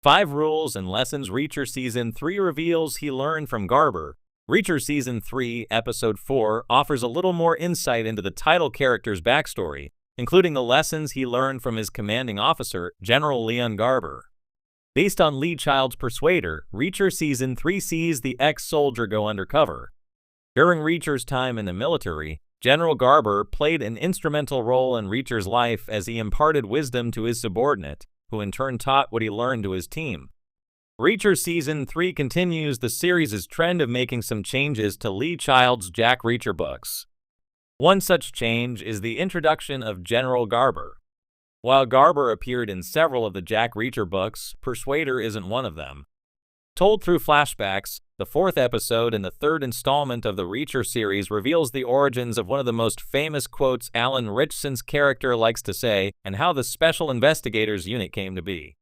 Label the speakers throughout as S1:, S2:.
S1: 5 Rules and Lessons Reacher Season 3 reveals he learned from Garber. Reacher Season 3, Episode 4 offers a little more insight into the title character's backstory, including the lessons he learned from his commanding officer, General Leon Garber. Based on Lee Child's Persuader, Reacher Season 3 sees the ex-soldier go undercover. During Reacher's time in the military, General Garber played an instrumental role in Reacher's life as he imparted wisdom to his subordinate, who in turn taught what he learned to his team. Reacher Season 3 continues the series' trend of making some changes to Lee Child's Jack Reacher books. One such change is the introduction of General Garber. While Garber appeared in several of the Jack Reacher books, Persuader isn't one of them. Told through flashbacks, the 4th episode in the 3rd installment of the Reacher series reveals the origins of one of the most famous quotes Alan Ritchson's character likes to say and how the Special Investigators Unit came to be.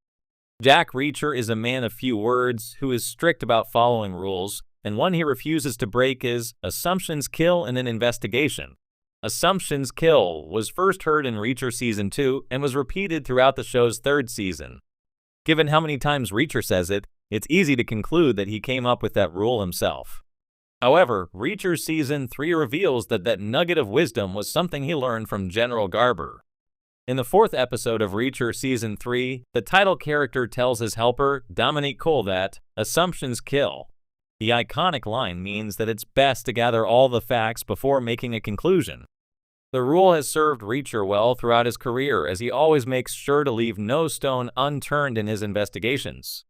S1: Jack Reacher is a man of few words who is strict about following rules, and one he refuses to break is, "Assumptions kill in an investigation." "Assumptions kill" was first heard in Reacher Season 2 and was repeated throughout the show's 3rd season. Given how many times Reacher says it, it's easy to conclude that he came up with that rule himself. However, Reacher Season 3 reveals that nugget of wisdom was something he learned from General Garber. In the 4th episode of Reacher Season 3, the title character tells his helper, Dominique Cole, that "assumptions kill." The iconic line means that it's best to gather all the facts before making a conclusion. The rule has served Reacher well throughout his career, as he always makes sure to leave no stone unturned in his investigations.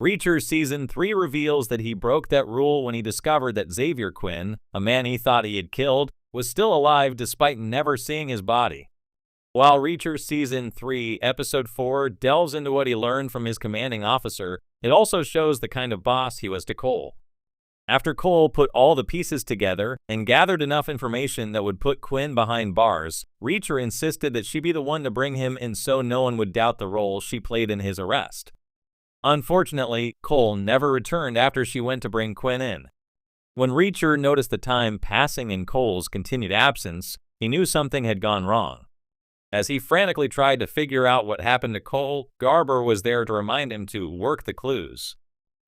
S1: Reacher Season 3 reveals that he broke that rule when he discovered that Xavier Quinn, a man he thought he had killed, was still alive despite never seeing his body. While Reacher Season 3, Episode 4 delves into what he learned from his commanding officer, it also shows the kind of boss he was to Cole. After Cole put all the pieces together and gathered enough information that would put Quinn behind bars, Reacher insisted that she be the one to bring him in so no one would doubt the role she played in his arrest. Unfortunately, Cole never returned after she went to bring Quinn in. When Reacher noticed the time passing in Cole's continued absence, he knew something had gone wrong. As he frantically tried to figure out what happened to Cole, Garber was there to remind him to work the clues.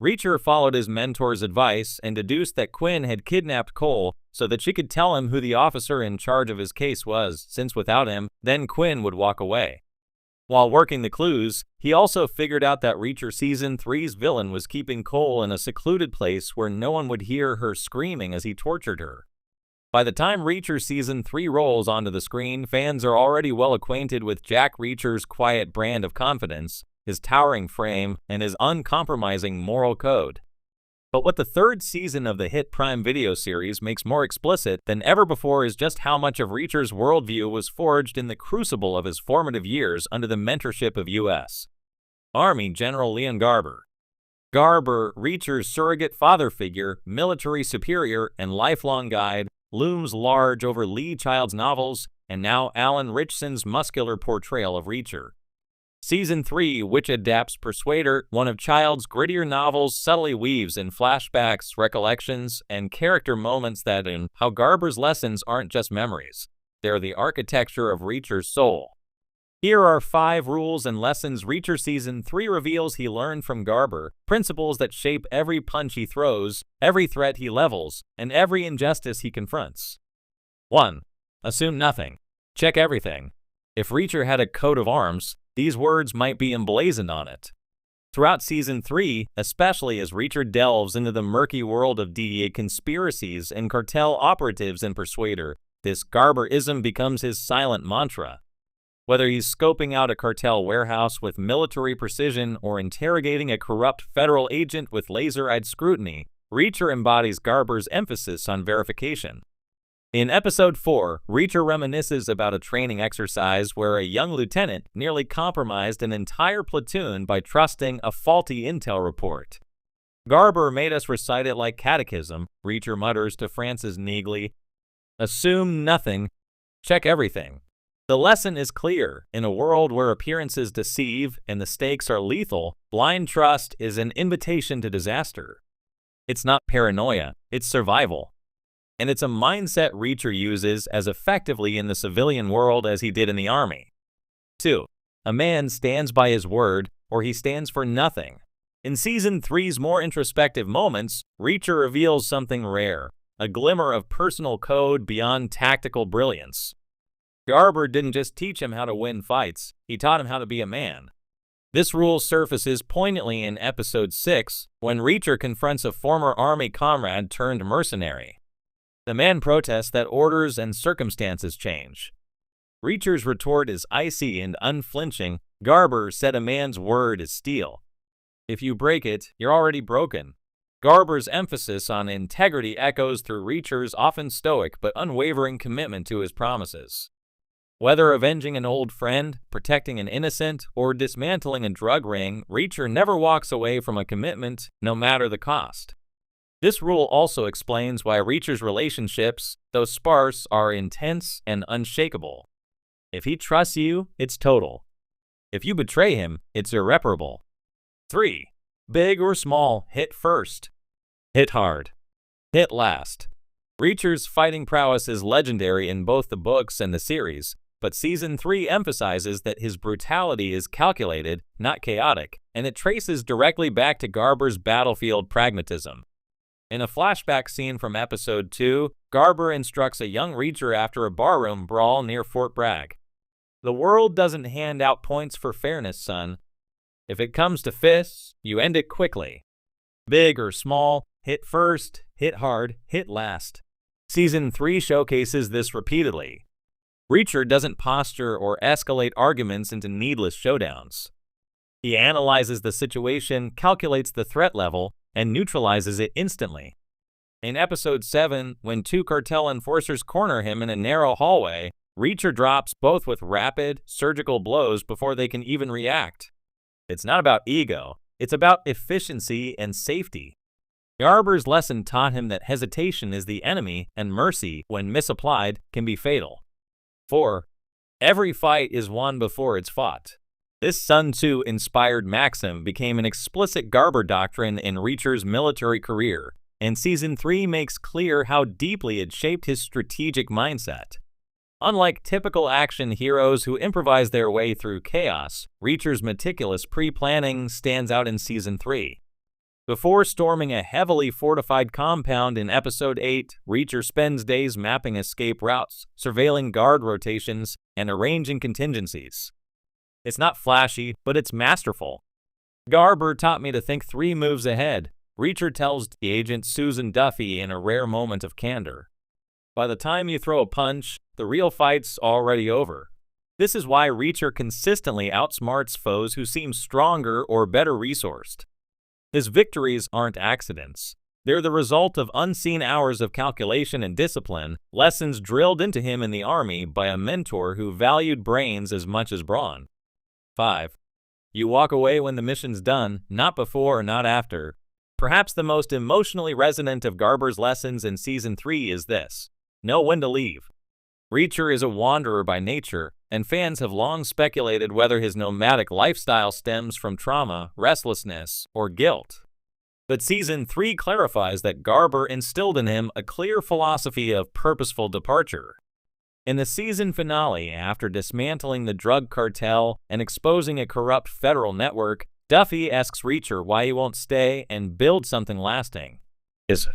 S1: Reacher followed his mentor's advice and deduced that Quinn had kidnapped Cole so that she could tell him who the officer in charge of his case was, since without him, then Quinn would walk away. While working the clues, he also figured out that Reacher Season 3's villain was keeping Cole in a secluded place where no one would hear her screaming as he tortured her. By the time Reacher Season 3 rolls onto the screen, fans are already well acquainted with Jack Reacher's quiet brand of confidence, his towering frame, and his uncompromising moral code. But what the 3rd season of the hit Prime Video series makes more explicit than ever before is just how much of Reacher's worldview was forged in the crucible of his formative years under the mentorship of U.S. Army General Leon Garber. Garber, Reacher's surrogate father figure, military superior, and lifelong guide, looms large over Lee Child's novels and now Alan Ritchson's muscular portrayal of Reacher. Season 3, which adapts Persuader, one of Child's grittier novels, subtly weaves in flashbacks, recollections, and character moments that in how Garber's lessons aren't just memories. They're the architecture of Reacher's soul. Here are 5 rules and lessons Reacher Season 3 reveals he learned from Garber, principles that shape every punch he throws, every threat he levels, and every injustice he confronts. 1. Assume nothing. Check everything. If Reacher had a coat of arms, these words might be emblazoned on it. Throughout Season 3, especially as Reacher delves into the murky world of DEA conspiracies and cartel operatives in Persuader, this Garberism becomes his silent mantra. Whether he's scoping out a cartel warehouse with military precision or interrogating a corrupt federal agent with laser-eyed scrutiny, Reacher embodies Garber's emphasis on verification. In Episode 4, Reacher reminisces about a training exercise where a young lieutenant nearly compromised an entire platoon by trusting a faulty intel report. Garber made us recite it like catechism, Reacher mutters to Francis Neagley. Assume nothing. Check everything. The lesson is clear. In a world where appearances deceive and the stakes are lethal, blind trust is an invitation to disaster. It's not paranoia, it's survival. And it's a mindset Reacher uses as effectively in the civilian world as he did in the Army. 2. A man stands by his word, or he stands for nothing. In Season 3's more introspective moments, Reacher reveals something rare, a glimmer of personal code beyond tactical brilliance. Garber didn't just teach him how to win fights, he taught him how to be a man. This rule surfaces poignantly in Episode 6, when Reacher confronts a former Army comrade turned mercenary. The man protests that orders and circumstances change. Reacher's retort is icy and unflinching. Garber said a man's word is steel. If you break it, you're already broken. Garber's emphasis on integrity echoes through Reacher's often stoic but unwavering commitment to his promises. Whether avenging an old friend, protecting an innocent, or dismantling a drug ring, Reacher never walks away from a commitment, no matter the cost. This rule also explains why Reacher's relationships, though sparse, are intense and unshakable. If he trusts you, it's total. If you betray him, it's irreparable. 3. Big or small, hit first. Hit hard. Hit last. Reacher's fighting prowess is legendary in both the books and the series, but Season 3 emphasizes that his brutality is calculated, not chaotic, and it traces directly back to Garber's battlefield pragmatism. In a flashback scene from Episode 2, Garber instructs a young Reacher after a barroom brawl near Fort Bragg. The world doesn't hand out points for fairness, son. If it comes to fists, you end it quickly. Big or small, hit first, hit hard, hit last. Season 3 showcases this repeatedly. Reacher doesn't posture or escalate arguments into needless showdowns. He analyzes the situation, calculates the threat level, and neutralizes it instantly. In Episode 7, when two cartel enforcers corner him in a narrow hallway, Reacher drops both with rapid, surgical blows before they can even react. It's not about ego, it's about efficiency and safety. Garber's lesson taught him that hesitation is the enemy and mercy, when misapplied, can be fatal. 4. Every fight is won before it's fought. This Sun Tzu-inspired maxim became an explicit Garber doctrine in Reacher's military career, and Season 3 makes clear how deeply it shaped his strategic mindset. Unlike typical action heroes who improvise their way through chaos, Reacher's meticulous pre-planning stands out in Season 3. Before storming a heavily fortified compound in Episode 8, Reacher spends days mapping escape routes, surveilling guard rotations, and arranging contingencies. It's not flashy, but it's masterful. Garber taught me to think 3 moves ahead, Reacher tells the agent Susan Duffy in a rare moment of candor. By the time you throw a punch, the real fight's already over. This is why Reacher consistently outsmarts foes who seem stronger or better resourced. His victories aren't accidents. They're the result of unseen hours of calculation and discipline, lessons drilled into him in the Army by a mentor who valued brains as much as brawn. 5. You walk away when the mission's done, not before or not after. Perhaps the most emotionally resonant of Garber's lessons in Season 3 is this: know when to leave. Reacher is a wanderer by nature, and fans have long speculated whether his nomadic lifestyle stems from trauma, restlessness, or guilt. But Season 3 clarifies that Garber instilled in him a clear philosophy of purposeful departure. In the season finale, after dismantling the drug cartel and exposing a corrupt federal network, Duffy asks Reacher why he won't stay and build something lasting. Is